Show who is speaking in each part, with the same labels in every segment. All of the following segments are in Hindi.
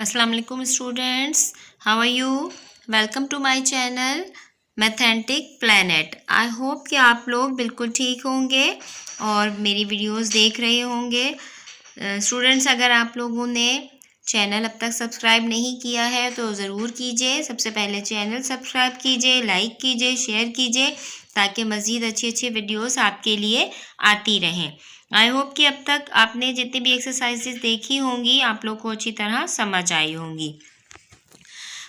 Speaker 1: अस्सलाम वालेकुम students, how are you? Welcome to my channel mathematic planet. I hope कि आप लोग बिल्कुल ठीक होंगे और मेरी वीडियोस देख रहे होंगे। स्टूडेंट्स, अगर आप लोगों ने चैनल अब तक सब्सक्राइब नहीं किया है तो ज़रूर कीजिए। सबसे पहले चैनल सब्सक्राइब कीजिए, लाइक कीजिए, शेयर कीजिए ताकि मज़ीद अच्छी अच्छी वीडियोस आपके लिए आती रहें। आई होप कि अब तक आपने जितनी भी एक्सरसाइजेस देखी होंगी आप लोग को अच्छी तरह समझ आई होंगी।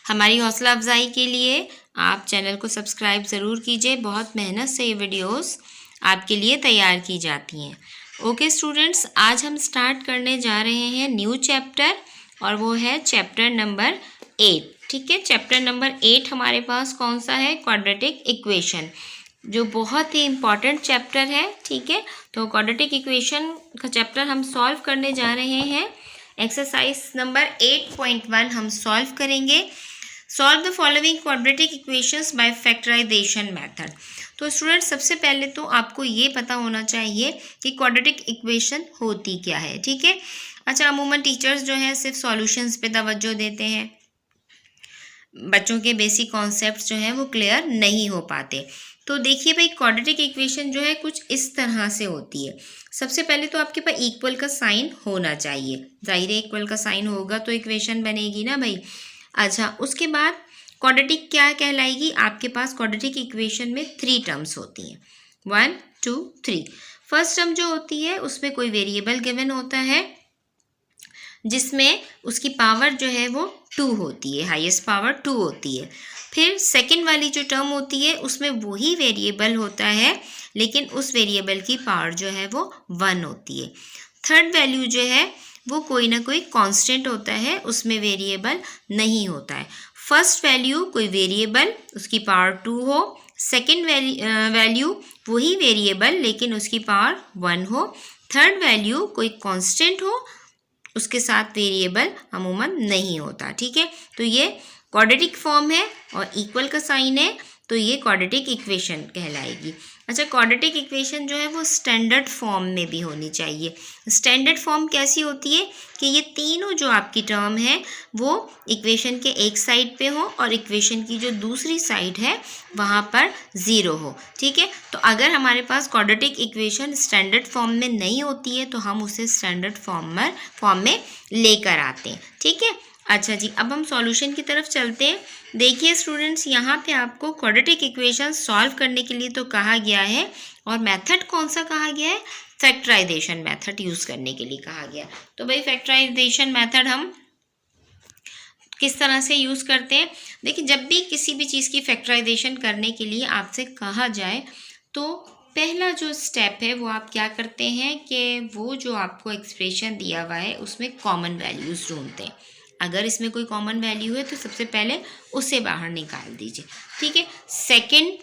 Speaker 1: हमारी हौसला अफजाई के लिए आप चैनल को सब्सक्राइब ज़रूर कीजिए। बहुत मेहनत से ये वीडियोस आपके लिए तैयार की जाती हैं। ओके स्टूडेंट्स, आज हम स्टार्ट करने जा रहे हैं न्यू चैप्टर और वो है चैप्टर नंबर 8। ठीक है, चैप्टर नंबर 8 हमारे पास कौन सा है? क्वाड्रेटिक इक्वेशन, जो बहुत ही इम्पॉर्टेंट चैप्टर है। ठीक है, तो क्वाड्रेटिक इक्वेशन का चैप्टर हम सॉल्व करने जा रहे हैं। एक्सरसाइज नंबर 8.1 हम सॉल्व करेंगे। Solve the following quadratic equations by factorization method. तो स्टूडेंट, सबसे पहले तो आपको ये पता होना चाहिए कि क्वाड्रेटिक इक्वेशन होती क्या है। ठीक है, अच्छा, अमूमन टीचर्स जो हैं सिर्फ सॉल्यूशंस पे तवज्जो देते हैं, बच्चों के बेसिक कॉन्सेप्ट्स जो हैं वो क्लियर नहीं हो पाते। तो देखिए भाई, क्वाड्रेटिक इक्वेशन जो है कुछ इस तरह से होती है। सबसे पहले तो आपके पास इक्वल का साइन होना चाहिए। जाहिर है, इक्वल का साइन होगा तो इक्वेशन बनेगी ना भाई। अच्छा, उसके बाद क्वाड्रेटिक क्या कहलाएगी? आपके पास क्वाड्रेटिक इक्वेशन में 3 टर्म्स होती हैं, 1 2 3। फर्स्ट टर्म जो होती है उसमें कोई वेरिएबल गिवन होता है जिसमें उसकी पावर जो है वो 2 होती है, हाईएस्ट पावर 2 होती है। फिर सेकंड वाली जो टर्म होती है उसमें वही वेरिएबल होता है लेकिन उस वेरिएबल की पावर जो है वो 1 होती है। थर्ड वैल्यू जो है वो कोई ना कोई कांस्टेंट होता है, उसमें वेरिएबल नहीं होता है। फर्स्ट वैल्यू कोई वेरिएबल, उसकी पावर 2 हो। सेकेंड वैल्यू वही वेरिएबल लेकिन उसकी पावर 1 हो। थर्ड वैल्यू कोई कांस्टेंट हो, उसके साथ वेरिएबल अमूमन नहीं होता। ठीक है, तो ये क्वाड्रेटिक फॉर्म है और इक्वल का साइन है तो ये क्वाड्रेटिक इक्वेशन कहलाएगी। अच्छा, क्वाड्रेटिक इक्वेशन जो है वो स्टैंडर्ड फॉर्म में भी होनी चाहिए। स्टैंडर्ड फॉर्म कैसी होती है कि ये तीनों जो आपकी टर्म है वो इक्वेशन के एक साइड पे हो और इक्वेशन की जो दूसरी साइड है वहाँ पर 0 हो। ठीक है, तो अगर हमारे पास क्वाड्रेटिक इक्वेशन स्टैंडर्ड फॉर्म में नहीं होती है तो हम उसे स्टैंडर्ड फॉर्म में लेकर आते हैं। ठीक है, अच्छा जी, अब हम सॉल्यूशन की तरफ चलते हैं। देखिए स्टूडेंट्स, यहाँ पे आपको क्वाड्रेटिक इक्वेशन सॉल्व करने के लिए तो कहा गया है और मेथड कौन सा कहा गया है? फैक्टराइजेशन मेथड यूज़ करने के लिए कहा गया। तो भाई, फैक्टराइजेशन मेथड हम किस तरह से यूज़ करते हैं? देखिए, जब भी किसी भी चीज़ की फैक्टराइजेशन करने के लिए आपसे कहा जाए तो पहला जो स्टेप है वो आप क्या करते हैं कि वो जो आपको एक्सप्रेशन दिया हुआ है उसमें कॉमन वैल्यूज़ ढूंढते हैं। अगर इसमें कोई कॉमन वैल्यू है तो सबसे पहले उसे बाहर निकाल दीजिए। ठीक है, सेकंड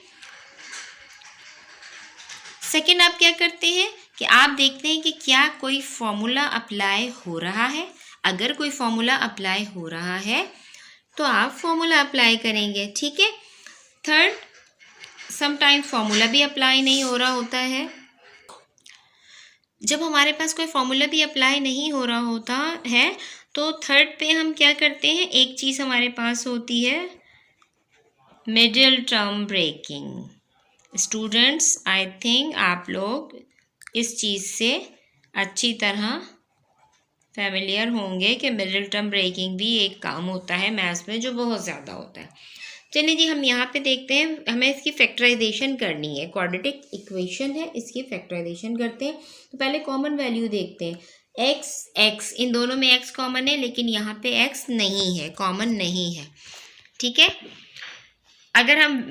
Speaker 1: आप क्या करते हैं कि आप देखते हैं कि क्या कोई फॉर्मूला अप्लाई हो रहा है। अगर कोई फॉर्मूला अप्लाई हो रहा है तो आप फॉर्मूला अप्लाई करेंगे। ठीक है, थर्ड, समटाइम्स फॉर्मूला भी अप्लाई नहीं हो रहा होता है। जब हमारे पास कोई फॉर्मूला भी अप्लाई नहीं हो रहा होता है तो थर्ड पे हम क्या करते हैं, एक चीज़ हमारे पास होती है middle term breaking. Students, I think आप लोग इस चीज़ से अच्छी तरह फैमिलियर होंगे कि मिडिल टर्म ब्रेकिंग भी एक काम होता है मैथ्स में जो बहुत ज़्यादा होता है। चलिए जी, हम यहाँ पे देखते हैं, हमें इसकी फैक्टराइजेशन करनी है। क्वाड्रेटिक इक्वेशन है, इसकी फैक्टराइजेशन करते हैं। तो पहले कॉमन वैल्यू देखते हैं। x इन दोनों में x कॉमन है लेकिन यहाँ पे x नहीं है, कॉमन नहीं है। ठीक है, अगर हम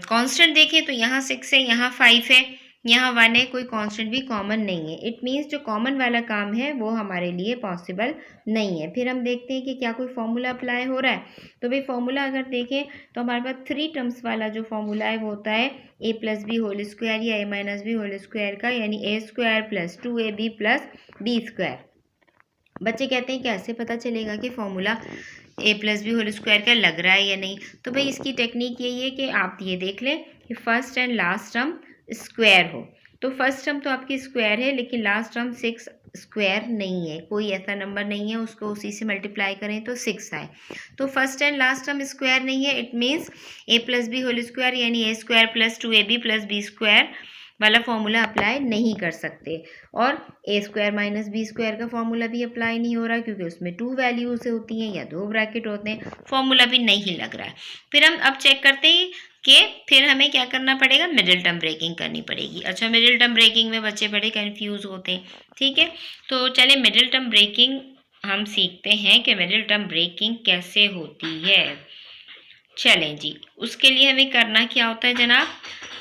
Speaker 1: कांस्टेंट देखें तो यहाँ 6 है, यहाँ 5 है, यहाँ 1 है, कोई कांस्टेंट भी कॉमन नहीं है। इट मीन्स जो कॉमन वाला काम है वो हमारे लिए पॉसिबल नहीं है। फिर हम देखते हैं कि क्या कोई फॉर्मूला अप्लाई हो रहा है। तो भाई, फॉर्मूला अगर देखें तो हमारे पास 3 टर्म्स वाला जो फॉर्मूला है वो होता है a + b होल स्क्वायर या a - b होल स्क्वायर का, यानी a² + 2ab + b²। बच्चे कहते हैं कैसे पता चलेगा कि formula a + b whole square का लग रहा है या नहीं? तो भाई, इसकी टेक्निक यही है कि आप ये देख लें कि first and last term square हो। तो फर्स्ट टर्म तो आपकी स्क्वायर है लेकिन लास्ट टर्म 6 स्क्वायर नहीं है, कोई ऐसा नंबर नहीं है उसको उसी से मल्टीप्लाई करें तो 6 आए। तो first and last term square नहीं है, it means a plus B whole square यानी a square plus 2ab plus b square वाला फॉर्मूला अप्लाई नहीं कर सकते। और a square minus b square का फॉर्मूला भी अप्लाई नहीं हो रहा क्योंकि उसमें 2 वैल्यूज होती हैं या 2 ब्रैकेट होते हैं, फॉर्मूला भी नहीं लग रहा है। फिर हम अब चेक करते हैं कि फिर हमें क्या करना पड़ेगा, मिडिल टर्म ब्रेकिंग करनी पड़ेगी। अच्छा, मिडिल टर्म ब्रेकिंग में बच्चे बड़े कंफ्यूज होते हैं, ठीक है। तो चले मिडिल टर्म ब्रेकिंग हम सीखते हैं कि मिडिल टर्म ब्रेकिंग कैसे होती है। चलें जी, उसके लिए हमें करना क्या होता है जनाब,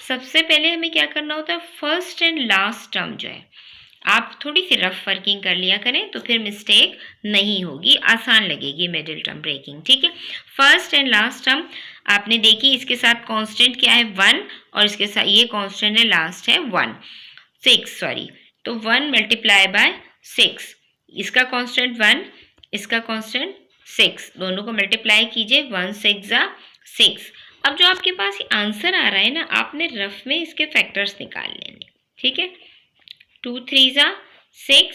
Speaker 1: सबसे पहले हमें क्या करना होता है, फर्स्ट एंड लास्ट टर्म जो है आप थोड़ी सी रफ वर्किंग कर लिया करें तो फिर मिस्टेक नहीं होगी, आसान लगेगी मिडिल टर्म ब्रेकिंग, ठीक है। फर्स्ट एंड लास्ट टर्म आपने देखी, इसके साथ कांस्टेंट क्या है 1 और इसके साथ ये कांस्टेंट है लास्ट है 6 तो 1 मल्टीप्लाई बाय 6, इसका कांस्टेंट 1 इसका कांस्टेंट 6, दोनों को मल्टीप्लाई कीजिए 1 6 जा 6। अब जो आपके पास ये आंसर आ रहा है ना, आपने रफ में इसके फैक्टर्स निकाल लेने, ठीक है। 2 3 जा 6,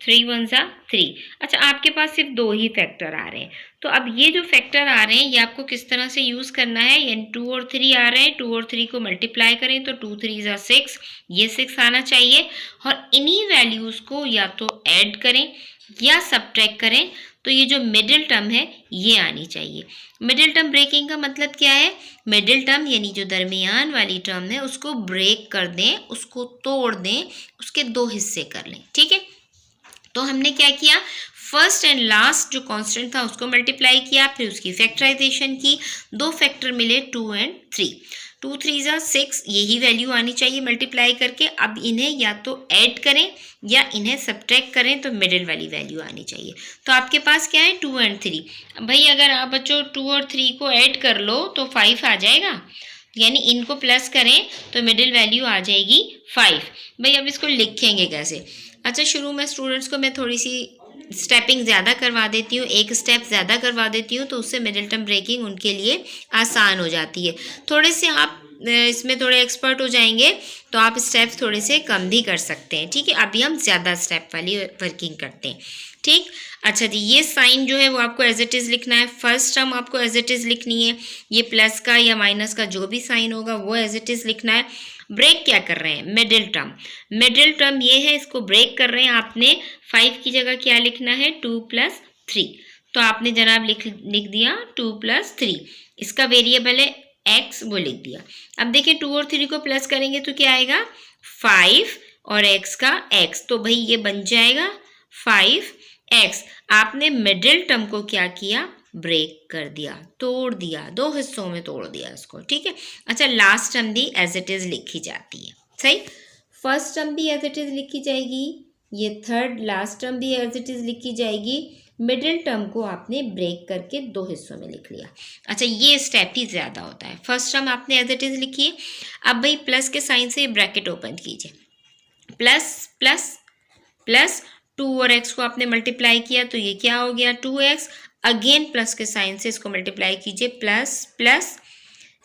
Speaker 1: 3 1 जा 3। अच्छा, आपके पास सिर्फ 2 ही फैक्टर आ रहे हैं, तो अब ये जो फैक्टर आ रहे हैं ये आपको किस तरह से यूज़ करना है, यानी 2 और 3 आ रहे हैं, 2 और 3 को मल्टीप्लाई करें तो 2 3 जा 6, ये 6 आना चाहिए। और इन्हीं वैल्यूज़ को या तो ऐड करें या सब्ट्रैक्ट करें तो ये जो मिडिल टर्म है ये आनी चाहिए। मिडिल टर्म ब्रेकिंग का मतलब क्या है, मिडिल टर्म यानी जो दरमियान वाली टर्म है उसको ब्रेक कर दें, उसको तोड़ दें, उसके 2 हिस्से कर लें, ठीक है। तो हमने क्या किया, फर्स्ट एंड लास्ट जो कांस्टेंट था उसको मल्टीप्लाई किया, फिर उसकी फैक्टराइजेशन की, 2 फैक्टर मिले 2 और 3, 2 3 जा 6, यही वैल्यू आनी चाहिए मल्टीप्लाई करके। अब इन्हें या तो ऐड करें या इन्हें सब्ट्रैक्ट करें तो मिडिल वाली वैल्यू आनी चाहिए। तो आपके पास क्या है 2 और 3, भाई अगर आप बच्चों 2 और 3 को ऐड कर लो तो 5 आ जाएगा, यानी इनको प्लस करें तो मिडिल वैल्यू आ जाएगी 5। भाई अब इसको लिखेंगे कैसे, अच्छा शुरू में स्टूडेंट्स को मैं थोड़ी सी स्टेपिंग ज़्यादा करवा देती हूँ, एक स्टेप ज़्यादा करवा देती हूँ तो उससे मिडिल टर्म ब्रेकिंग उनके लिए आसान हो जाती है। थोड़े से आप इसमें थोड़े एक्सपर्ट हो जाएंगे तो आप स्टेप्स थोड़े से कम भी कर सकते हैं, ठीक है। अभी हम ज़्यादा स्टेप वाली वर्किंग करते हैं, ठीक। अच्छा जी, ये साइन जो है वो आपको एज इट इज़ लिखना है, फर्स्ट टर्म आपको एज इट इज़ लिखनी है, ये प्लस का या माइनस का जो भी साइन होगा वो एज इट इज़ लिखना है। ब्रेक क्या कर रहे हैं, मिडिल टर्म, मिडिल टर्म ये है, इसको ब्रेक कर रहे हैं। आपने 5 की जगह क्या लिखना है 2 + 3, तो आपने जनाब लिख दिया 2 + 3, इसका वेरिएबल है x, वो लिख दिया। अब देखिए 2 और 3 को प्लस करेंगे तो क्या आएगा 5 और x का x, तो भाई ये बन जाएगा 5x। आपने मिडिल टर्म को क्या किया, ब्रेक कर दिया, तोड़ दिया, 2 हिस्सों में तोड़ दिया इसको, ठीक है। अच्छा, लास्ट टर्म भी एज इट इज़ लिखी जाती है, सही। फर्स्ट टर्म भी एज इट इज़ लिखी जाएगी, ये थर्ड लास्ट टर्म भी एज इट इज़ लिखी जाएगी। मिडिल टर्म को आपने ब्रेक करके 2 हिस्सों में लिख लिया। अच्छा, ये स्टेप ही ज़्यादा होता है। फर्स्ट टर्म आपने एज इट इज़ लिखी है। अब भाई प्लस के साइन से ब्रैकेट ओपन कीजिए, प्लस प्लस प्लस 2 और x को आपने मल्टीप्लाई किया तो ये क्या हो गया 2x, अगेन प्लस के साइन से इसको मल्टीप्लाई कीजिए, प्लस प्लस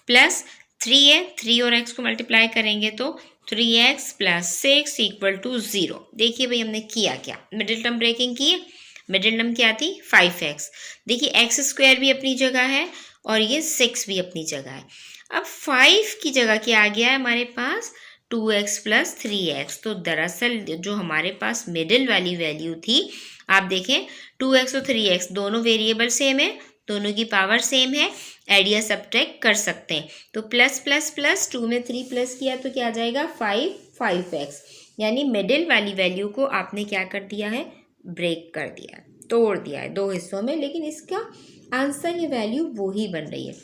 Speaker 1: प्लस 3 है, 3 और x को मल्टीप्लाई करेंगे तो 3x + 6 = 0। देखिए भाई हमने किया क्या, मिडिल टर्म ब्रेकिंग की है। मिडिल टर्म क्या थी 5x, देखिए x² भी अपनी जगह है और ये 6 भी अपनी जगह है। अब 5 की जगह क्या आ गया है हमारे पास 2x + 3x, तो दरअसल जो हमारे पास मिडिल वाली वैल्यू थी, आप देखें 2x और 3x दोनों वेरिएबल सेम है, दोनों की पावर सेम है, ऐड या सब्ट्रैक्ट कर सकते हैं। तो प्लस प्लस प्लस 2 में 3 प्लस किया तो क्या आ जाएगा 5x, यानी मिडिल वाली वैल्यू को आपने क्या कर दिया है, ब्रेक कर दिया, तोड़ दिया है 2 हिस्सों में, लेकिन इसका आंसर ये वैल्यू वो ही बन रही है।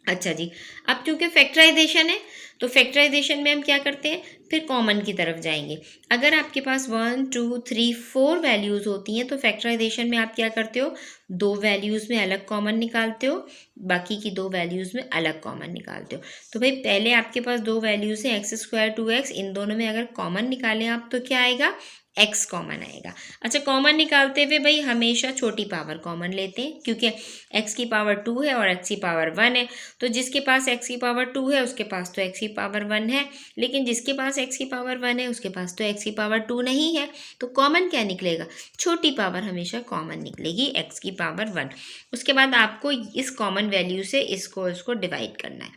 Speaker 1: अच्छा जी, अब क्योंकि फैक्टराइजेशन है तो फैक्टराइजेशन में हम क्या करते हैं, फिर कॉमन की तरफ जाएंगे। अगर आपके पास 1 2 3 4 वैल्यूज़ होती हैं तो फैक्टराइजेशन में आप क्या करते हो, 2 वैल्यूज़ में अलग कॉमन निकालते हो, बाकी की 2 वैल्यूज़ में अलग कॉमन निकालते हो। तो भाई पहले आपके पास 2 वैल्यूज़ हैं x² 2x, इन दोनों में अगर कॉमन निकालें आप तो क्या आएगा, x कॉमन आएगा। अच्छा, कॉमन निकालते हुए भाई हमेशा छोटी पावर कॉमन लेते हैं, क्योंकि x की पावर 2 है और x की पावर 1 है, तो जिसके पास x की पावर 2 है उसके पास तो x की पावर 1 है, लेकिन जिसके पास पास x की पावर 1 है, उसके पास तो x की पावर 2 नहीं है, तो कॉमन क्या निकलेगा, छोटी पावर हमेशा कॉमन निकलेगी, x की पावर 1। उसके बाद आपको इस कॉमन वैल्यू से इसको डिवाइड करना है।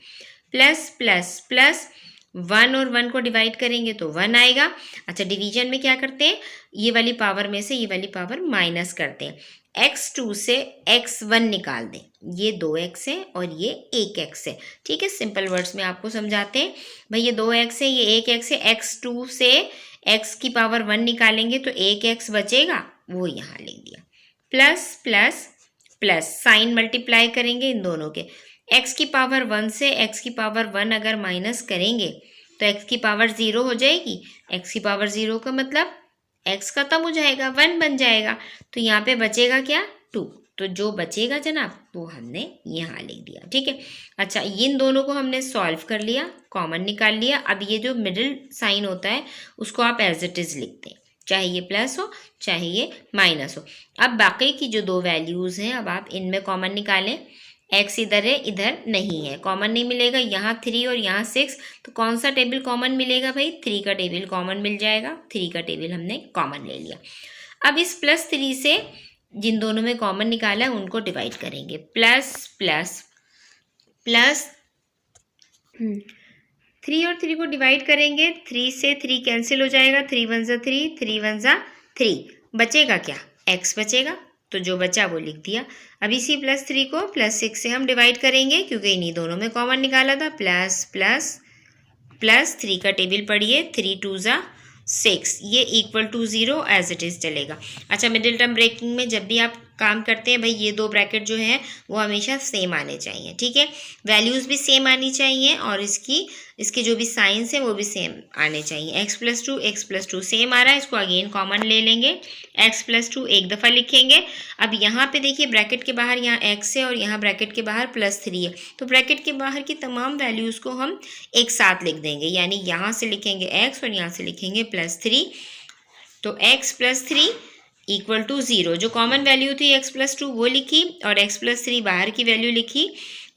Speaker 1: प्लस प्लस प्लस 1 और 1 को डिवाइड करेंगे तो 1 आएगा। अच्छा, डिवीजन में क्या करते हैं, ये वाली पावर में से ये वाली पावर माइनस करते हैं। x2 से x1 निकाल दें, ये 2x है और ये 1x है। ठीक है, सिंपल वर्ड्स में आपको समझाते हैं। भाई ये 2x है, ये 1x है, x2 से x की पावर 1 निकालेंगे तो 1x बचेगा, वो यहाँ लिख दिया। Plus plus plus sign multiply करेंगे इन दोनों के, x की पावर 1 से x की पावर 1 अगर माइनस करेंगे तो x की पावर 0 हो जाएगी। x की पावर 0 का मतलब x खत्म हो जाएगा, 1 बन जाएगा, तो यहाँ पे बचेगा क्या, 2। तो जो बचेगा जनाब वो हमने यहाँ लिख दिया। ठीक है, अच्छा इन दोनों को हमने सॉल्व कर लिया, कॉमन निकाल लिया। अब ये जो मिडिल साइन होता है उसको आप एज इट इज़ लिखते हैं, चाहे ये प्लस हो चाहे ये माइनस हो। अब बाकी की जो 2 वैल्यूज़ हैं अब आप इनमें कॉमन निकालें। x इधर है, इधर नहीं है, कॉमन नहीं मिलेगा। यहाँ 3 और यहाँ 6, तो कौन सा टेबल कॉमन मिलेगा भाई, 3 का टेबल कॉमन मिल जाएगा। 3 का टेबल हमने कॉमन ले लिया। अब इस +3 से जिन दोनों में कॉमन निकाला है उनको डिवाइड करेंगे। प्लस प्लस प्लस 3 और 3 को डिवाइड करेंगे, 3 से 3 कैंसिल हो जाएगा, 3 1 ज़ा 3, 3 1 ज़ा 3, बचेगा क्या, x बचेगा, तो जो बचा वो लिख दिया। अब इसी +3 को +6 से हम डिवाइड करेंगे क्योंकि इन्हीं दोनों में कॉमन निकाला था। प्लस प्लस प्लस 3 का टेबल पढ़िए, 3 2 ज़ा 6, ये equal to 0 as it is चलेगा। अच्छा, मिडिल टर्म ब्रेकिंग में जब भी आप काम करते हैं भाई ये 2 ब्रैकेट जो हैं वो हमेशा सेम आने चाहिए। ठीक है, वैल्यूज़ भी सेम आनी चाहिए और इसके जो भी साइंस हैं वो भी सेम आने चाहिए। x + 2 सेम आ रहा है, इसको अगेन कॉमन ले लेंगे, x + 2 एक दफ़ा लिखेंगे। अब यहाँ पे देखिए ब्रैकेट के बाहर यहाँ x है और यहाँ ब्रैकेट के बाहर +3 है, तो ब्रैकेट के बाहर की तमाम वैल्यूज़ को हम एक साथ लिख देंगे, यानी यहाँ से लिखेंगे x और यहाँ से लिखेंगे +3, तो x + 3 इक्वल टू 0। जो कॉमन वैल्यू थी x + 2 वो लिखी और x + 3 बाहर की वैल्यू लिखी,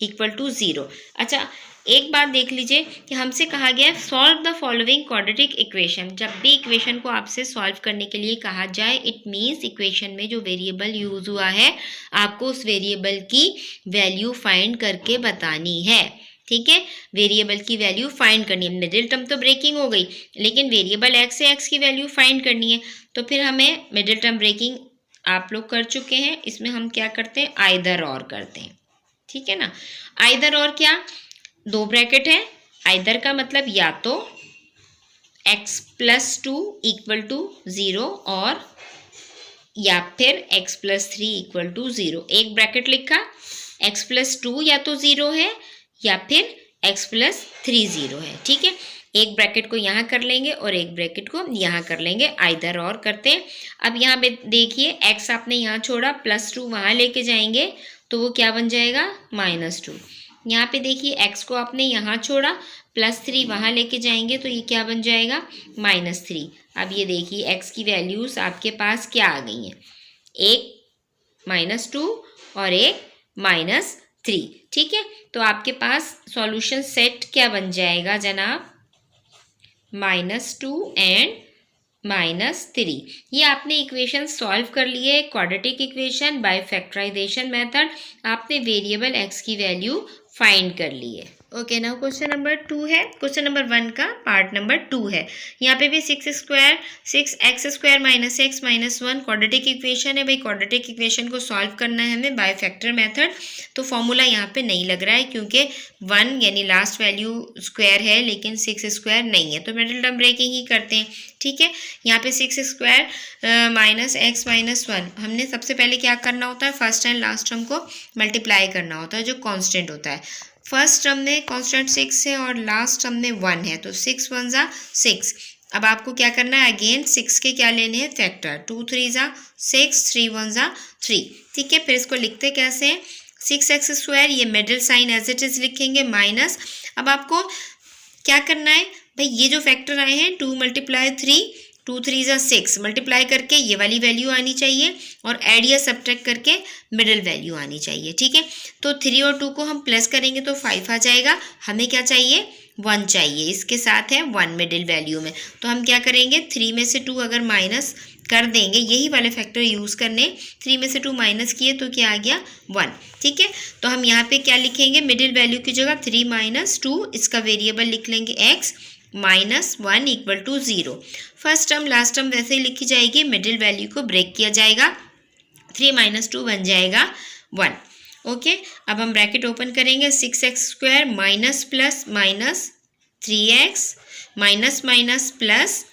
Speaker 1: इक्वल टू 0। अच्छा, एक बात देख लीजिए कि हमसे कहा गया है solve the following quadratic equation. जब भी इक्वेशन को आपसे सॉल्व करने के लिए कहा जाए, इट मीन्स इक्वेशन में जो वेरिएबल यूज हुआ है आपको उस वेरिएबल की वैल्यू फाइंड करके बतानी है। ठीक है, वेरिएबल की वैल्यू फाइंड करनी है। मिडिल टर्म तो ब्रेकिंग हो गई, लेकिन वेरिएबल x से x की वैल्यू फाइंड करनी है, तो फिर हमें मिडिल टर्म ब्रेकिंग आप लोग कर चुके हैं, इसमें हम क्या करते हैं, आइदर और करते हैं। ठीक है ना, आइदर और क्या, 2 ब्रैकेट है, आइदर का मतलब या तो x + 2 इक्वल टू 0 और या फिर x + 3 इक्वल टू 0। एक ब्रैकेट लिखा, x + 2 या तो 0 है या फिर x + 3 0 है। ठीक है, एक ब्रैकेट को यहाँ कर लेंगे और एक ब्रैकेट को यहाँ कर लेंगे, आइदर और करते हैं। अब यहाँ पे देखिए x आपने यहाँ छोड़ा, +2 वहाँ लेके जाएंगे तो वो क्या बन जाएगा, -2। यहाँ पे देखिए x को आपने यहाँ छोड़ा, +3 वहाँ लेके जाएंगे तो ये क्या बन जाएगा, -3। अब ये देखिए x की वैल्यूज़ आपके पास क्या आ गई हैं, एक -2 और एक -3। ठीक है, तो आपके पास सॉल्यूशन सेट क्या बन जाएगा जनाब, -2 एंड -3। ये आपने इक्वेशन सॉल्व कर लिए, quadratic equation by factorization method. आपने वेरिएबल x की वैल्यू फाइंड कर ली है। ओके, नाउ क्वेश्चन नंबर 2 है, क्वेश्चन नंबर 1 का पार्ट नंबर 2 है। यहाँ पे भी 6x² - x - 1 क्वाड्रेटिक इक्वेशन है। भाई क्वाड्रेटिक इक्वेशन को सॉल्व करना है हमें बाय फैक्टर मेथड, तो फॉर्मूला यहाँ पे नहीं लग रहा है क्योंकि 1 यानी लास्ट वैल्यू स्क्वायर है लेकिन 6² नहीं है, तो मिडिल टर्म ब्रेकिंग ही करते हैं। ठीक है, यहाँ पे 6² - x - 1 हमने सबसे पहले क्या करना होता है, फर्स्ट एंड लास्ट टर्म को मल्टीप्लाई करना होता है जो कांस्टेंट होता है। फर्स्ट टर्म में कांस्टेंट 6 है और लास्ट टर्म में 1 है, तो 6 1 ज़ा 6। अब आपको क्या करना है, अगेन 6 के क्या लेने हैं, फैक्टर, 2 3 ज़ा 6, 3 1 ज़ा 3। ठीक है, फिर इसको लिखते कैसे हैं, 6x², ये middle sign as it is लिखेंगे, माइनस। अब आपको क्या करना है भाई, ये जो फैक्टर आए हैं 2 × 3, 2 3 ज़ा 6 मल्टीप्लाई करके ये वाली वैल्यू आनी चाहिए और ऐड या सब्ट्रैक्ट करके मिडिल वैल्यू आनी चाहिए। ठीक है, तो 3 और 2 को हम प्लस करेंगे तो 5 आ जाएगा। हमें क्या चाहिए, 1 चाहिए, इसके साथ है 1 मिडिल वैल्यू में। तो हम क्या करेंगे, 3 में से 2 अगर माइनस कर देंगे, यही वाले फैक्टर यूज़ करने, 3 में से 2 माइनस किए तो क्या आ गया 1। ठीक है, तो हम यहाँ पे क्या लिखेंगे, मिडिल वैल्यू की जगह 3 - 2, इसका वेरिएबल लिख लेंगे x -1 equal to 0। First term last term वैसे ही लिखी जाएगी, मिडिल वैल्यू को ब्रेक किया जाएगा, 3 - 2 बन जाएगा 1। ओके, अब हम ब्रैकेट ओपन करेंगे, 6x² minus plus minus 3x minus minus plus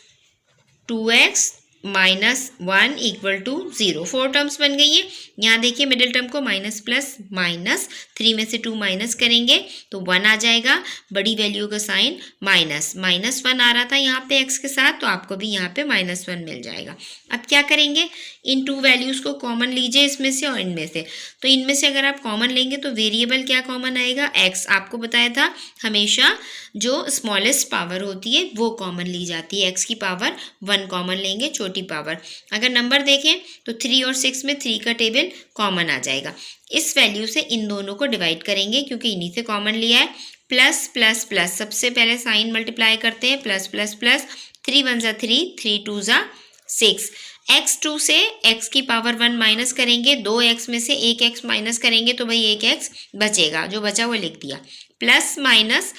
Speaker 1: 2x -1 equal to 0। 4 terms बन गई है। यहाँ देखिए मिडिल टर्म को माइनस प्लस माइनस, 3 में से 2 माइनस करेंगे तो 1 आ जाएगा, बड़ी वैल्यू का साइन -1 आ रहा था यहाँ पे x के साथ, तो आपको भी यहाँ पे -1 मिल जाएगा। अब क्या करेंगे, इन 2 वैल्यूज़ को कॉमन लीजिए इसमें से और इनमें से। तो इनमें से अगर आप कॉमन लेंगे तो वेरिएबल क्या कॉमन आएगा, x। आपको बताया था हमेशा जो स्मॉलेस्ट पावर होती है वो कॉमन ली जाती है, x की पावर 1 कॉमन लेंगे, छोटी पावर। अगर नंबर देखें तो 3 और 6 में 3 का टेबल कॉमन आ जाएगा। इस वैल्यू से इन दोनों को डिवाइड करेंगे क्योंकि इन्हीं से कॉमन लिया है। प्लस प्लस प्लस, सबसे पहले साइन मल्टीप्लाई करते हैं, प्लस प्लस प्लस, 3 × 1 = 3, 3 × 2 = 6। x2 से x की पावर 1 माइनस करेंगे, 2x में से 1x माइनस करेंगे तो भाई 1x बचेगा, जो बचा वो लिख दिया। प्लस माइनस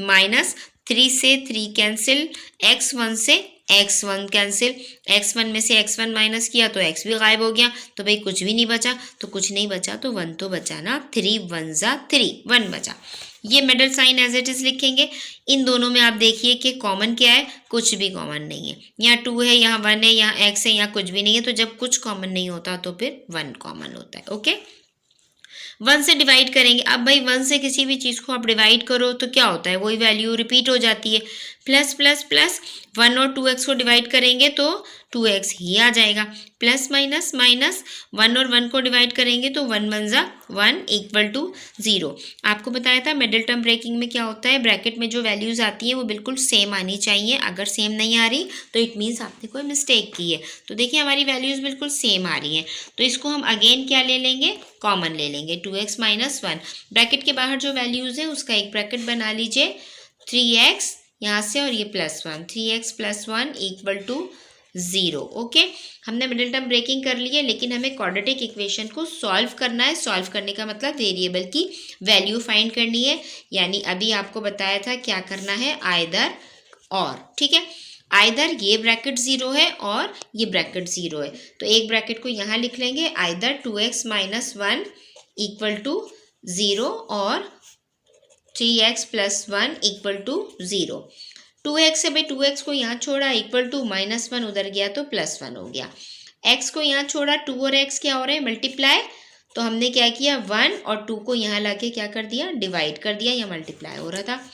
Speaker 1: माइनस, 3 से 3 कैंसिल, x1 से x1 कैंसिल, x1 में से x1 माइनस किया तो x भी गायब हो गया, तो भाई कुछ भी नहीं बचा। तो कुछ नहीं बचा तो 1 तो बचा ना, 3 × 1 = 3, 1 बचा। ये middle sign as it is लिखेंगे। इन दोनों में आप देखिए कि कॉमन क्या है, कुछ भी कॉमन नहीं है। यहाँ 2 है, यहाँ 1 है, यहाँ x है, यहाँ कुछ भी नहीं है। तो जब कुछ कॉमन नहीं होता तो फिर 1 कॉमन होता है। ओके, 1 से डिवाइड करेंगे। अब भाई 1 से किसी भी चीज़ को आप डिवाइड करो तो क्या होता है, वही वैल्यू रिपीट हो जाती है। प्लस प्लस प्लस, 1 और 2x को डिवाइड करेंगे तो 2x ही आ जाएगा। प्लस माइनस माइनस, 1 और 1 को डिवाइड करेंगे तो 1 × 1 = 1 इक्वल टू 0। आपको बताया था मिडिल टर्म ब्रेकिंग में क्या होता है, ब्रैकेट में जो वैल्यूज़ आती हैं वो बिल्कुल सेम आनी चाहिए। अगर सेम नहीं आ रही तो इट मीन्स आपने कोई मिस्टेक की है। तो देखिए हमारी वैल्यूज़ बिल्कुल सेम आ रही हैं, तो इसको हम अगेन क्या ले लेंगे, कॉमन ले लेंगे, 2x - 1। ब्रैकेट के बाहर जो वैल्यूज़ है उसका एक ब्रैकेट बना लीजिए, 3x यहाँ से और ये +1, 3x + 1 इक्वल टू 0। ओके, हमने मिडिल टर्म ब्रेकिंग कर ली है, लेकिन हमें क्वाड्रेटिक इक्वेशन को सॉल्व करना है। सॉल्व करने का मतलब वेरिएबल की वैल्यू फाइंड करनी है, यानी अभी आपको बताया था क्या करना है, आइदर और। ठीक है, आइदर ये ब्रैकेट 0 है और ये ब्रैकेट 0 है, तो एक ब्रैकेट को यहाँ लिख लेंगे, आइदर 2x - 1 इक्वल टू 0 और 3x + 1 इक्वल टू 0। 2x से भाई 2x को यहाँ छोड़ा, इक्वल टू -1 उधर गया तो +1 हो गया। x को यहाँ छोड़ा, 2 और x क्या हो रहे हैं, मल्टीप्लाई। तो हमने क्या किया, 1 और 2 को यहाँ लाके क्या कर दिया, डिवाइड कर दिया, या मल्टीप्लाई हो रहा था।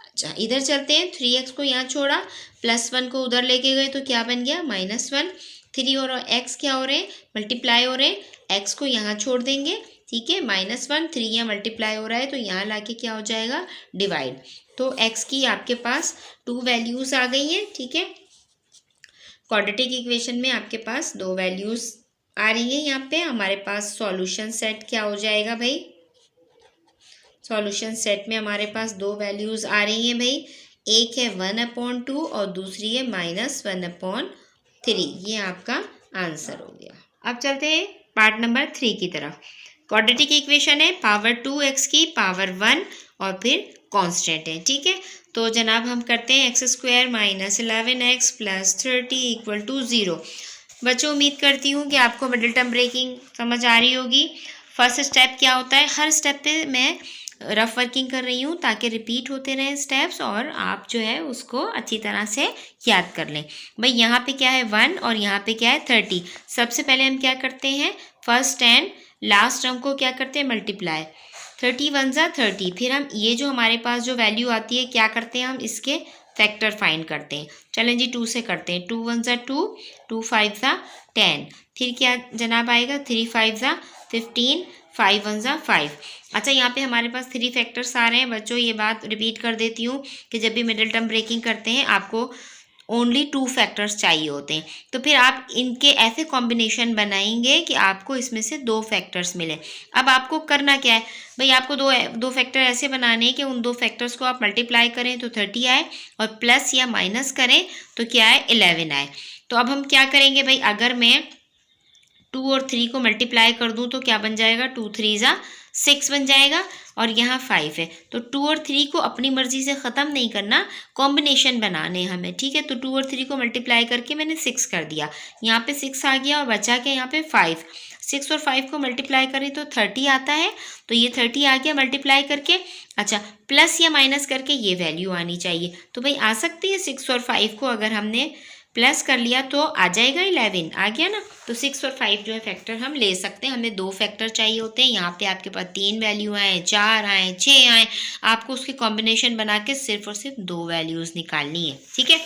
Speaker 1: अच्छा, इधर चलते हैं, 3x को यहाँ छोड़ा, +1 को उधर लेके गए तो क्या बन गया, -1। 3 और x क्या हो रहे हैं, मल्टीप्लाई हो रहे हैं, x को यहाँ छोड़ देंगे। ठीक है, -1, 3 यहाँ मल्टीप्लाई हो रहा है तो यहाँ लाके क्या हो जाएगा, डिवाइड। तो x की आपके पास 2 वैल्यूज़ आ गई हैं। ठीक है, क्वाड्रेटिक इक्वेशन में आपके पास 2 वैल्यूज़ आ रही हैं। यहाँ पे हमारे पास सॉल्यूशन सेट क्या हो जाएगा भाई, सॉल्यूशन सेट में हमारे पास 2 वैल्यूज़ आ रही हैं भाई, एक है 1/2 और दूसरी है -1/3। ये आपका आंसर हो गया। अब चलते हैं पार्ट नंबर 3 की तरफ। क्वाड्रेटिक इक्वेशन है, पावर 2x की पावर 1 और फिर कांस्टेंट है। ठीक है, तो जनाब हम करते हैं x² - 11x + 30 इक्वल टू 0। बच्चों उम्मीद करती हूँ कि आपको मिडिल टर्म ब्रेकिंग समझ आ रही होगी। फर्स्ट स्टेप क्या होता है, हर स्टेप पे मैं रफ वर्किंग कर रही हूँ ताकि रिपीट होते रहें स्टेप्स और आप जो है उसको अच्छी तरह से याद कर लें। भाई यहाँ पे क्या है 1 और यहाँ पे क्या है 30। सबसे पहले हम क्या करते हैं, फर्स्ट एंड लास्ट टर्म को क्या करते हैं, मल्टीप्लाई। 30 × 1 = 30। फिर हम ये जो हमारे पास जो वैल्यू आती है क्या करते हैं, हम इसके फैक्टर फाइंड करते हैं। चलें जी 2 से करते हैं, 2 × 1 = 2, 2 × 5 = 10। फिर क्या जनाब आएगा, 3 × 5 = 15, 5 × 1 = 5। अच्छा, यहाँ पे हमारे पास 3 फैक्टर्स आ रहे हैं। बच्चों ये बात रिपीट कर देती हूँ कि जब भी मिडिल टर्म ब्रेकिंग करते हैं आपको ओनली 2 फैक्टर्स चाहिए होते हैं। तो फिर आप इनके ऐसे कॉम्बिनेशन बनाएंगे कि आपको इसमें से 2 फैक्टर्स मिले। अब आपको करना क्या है भाई, आपको दो फैक्टर ऐसे बनाने हैं कि उन 2 फैक्टर्स को आप मल्टीप्लाई करें तो 30 आए और प्लस या माइनस करें तो क्या आए, 11 आए। तो अब हम क्या करेंगे भाई, अगर मैं 2 और 3 को मल्टीप्लाई कर दूं तो क्या बन जाएगा, 2 3 जा 6 बन जाएगा और यहाँ 5 है। तो 2 और 3 को अपनी मर्जी से ख़त्म नहीं करना, कॉम्बिनेशन बनाने हमें, ठीक है। तो 2 और 3 को मल्टीप्लाई करके मैंने 6 कर दिया, यहाँ पे 6 आ गया और बचा क्या यहाँ पे 5। 6 और 5 को मल्टीप्लाई करें तो 30 आता है, तो ये 30 आ गया मल्टीप्लाई करके। अच्छा, प्लस या माइनस करके ये वैल्यू आनी चाहिए। तो भाई आ सकती है 6 और 5 को अगर हमने प्लस कर लिया तो आ जाएगा 11, आ गया ना। तो 6 और 5 जो है फैक्टर हम ले सकते हैं। हमें 2 फैक्टर चाहिए होते हैं। यहाँ पे आपके पास 3 वैल्यू आए, 4 आए, 6 आए, आपको उसकी कॉम्बिनेशन बना के सिर्फ और सिर्फ 2 वैल्यूज़ निकालनी है, ठीक है।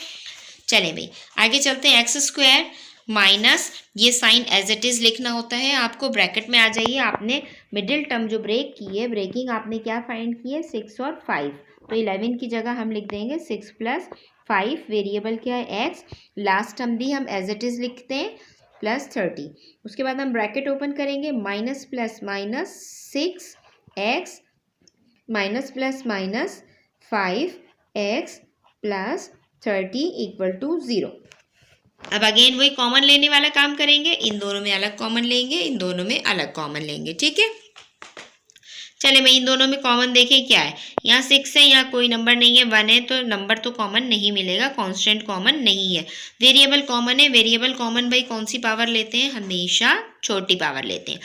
Speaker 1: चलें भाई आगे चलते हैं। एक्स स्क्वायर माइनस, ये साइन एज इट इज़ लिखना होता है आपको, ब्रैकेट में आ जाइए। आपने मिडिल टर्म जो ब्रेक की है, ब्रेकिंग आपने क्या फाइंड की है, 6 और 5। तो 11 की जगह हम लिख देंगे 6 + 5, वेरिएबल क्या है एक्स, लास्ट टर्म भी हम एज इट इज़ लिखते हैं प्लस 30। उसके बाद हम ब्रैकेट ओपन करेंगे, minus plus minus 6x minus plus minus 5x plus 30 = 0। अब अगेन वही कॉमन लेने वाला काम करेंगे, इन दोनों में अलग कॉमन लेंगे, इन दोनों में अलग कॉमन लेंगे, ठीक है। चले मैं इन दोनों में कॉमन देखें क्या है, यहाँ 6 है, यहाँ कोई नंबर नहीं है, 1 है, तो नंबर तो कॉमन नहीं मिलेगा, कांस्टेंट कॉमन नहीं है। वेरिएबल कॉमन है, वेरिएबल कॉमन भाई कौन सी पावर लेते हैं, हमेशा छोटी पावर लेते हैं।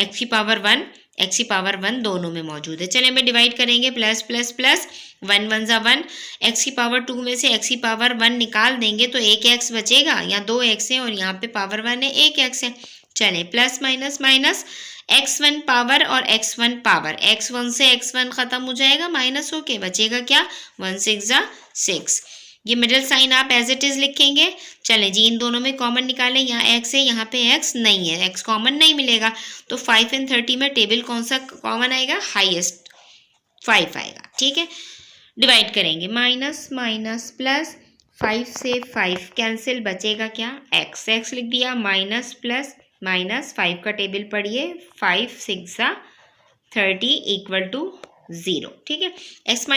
Speaker 1: x की पावर 1, x की पावर 1 दोनों में मौजूद है। चले मैं डिवाइड करेंगे, प्लस प्लस प्लस 1 1 = 1, x की पावर 2 में से x की पावर 1 निकाल देंगे तो 1x बचेगा, यहाँ 2x है और यहाँ पे पावर 1 है, 1x है। चले plus minus minus, x1 power और x1 पावर, x1 से x1 खत्म हो जाएगा, माइनस होके बचेगा क्या, 1 6 = 6। ये मिडिल साइन आप एज इट इज लिखेंगे। चलें जी इन दोनों में कॉमन निकालें, यहाँ x है, यहाँ पे x नहीं है, x कॉमन नहीं मिलेगा। तो 5 और 30 में टेबल कौन सा कॉमन आएगा, हाईएस्ट 5 आएगा, ठीक है। डिवाइड करेंगे, माइनस माइनस प्लस, 5 से 5 कैंसिल, बचेगा क्या, x लिख दिया, माइनस प्लस माइनस 5 का टेबल पढ़िए, 5 6 = 30 = 0, ठीक है। x -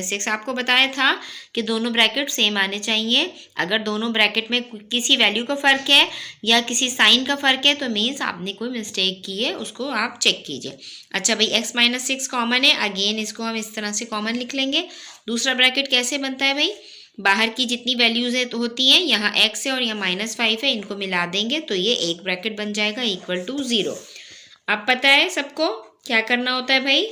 Speaker 1: 6 आपको बताया था कि दोनों ब्रैकेट सेम आने चाहिए। अगर दोनों ब्रैकेट में किसी वैल्यू का फ़र्क है या किसी साइन का फ़र्क है तो मीन्स आपने कोई मिस्टेक की है, उसको आप चेक कीजिए। अच्छा भाई x - 6 कॉमन है, अगेन इसको हम इस तरह से कॉमन लिख लेंगे। दूसरा ब्रैकेट कैसे बनता है भाई, बाहर की जितनी वैल्यूज़ है तो होती हैं, यहाँ x है और यहाँ -5 है, इनको मिला देंगे तो ये एक ब्रैकेट बन जाएगा = 0। अब पता है सबको क्या करना होता है भाई,